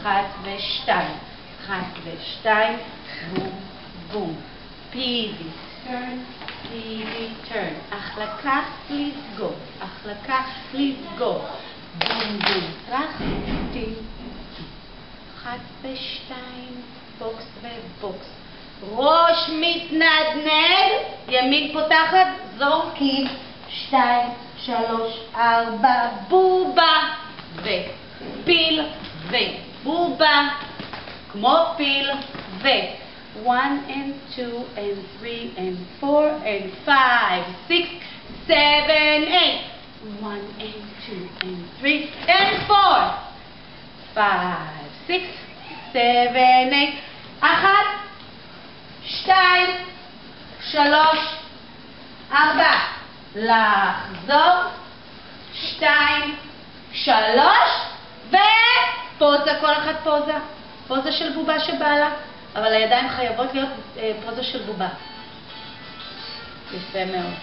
אחת ושתיים, אחת ושתיים, בום, בום. פיבי, turn, פיבי, turn. החלקה, לסגור, החלקה, לסגור. בום, בום. טרח, טים. אחת ושתיים, בוקס ובוקס. ראש מתנדנד, ימין פותחת, זורקים. 2, 3, 4, בובה ופיל ובובה כמו פיל ו 1 and 2 and 3 and 4 and 5, 6, 7, 8. 1 and 2 and 3 and 4, 5, 6, 7, 8. 1, 2, 3, 4. לחזור, 2, 3, ופוזה, כל אחת פוזה. פוזה של בובה שבעלה, אבל הידיים חייבות להיות פוזה של בובה. יפה מאוד.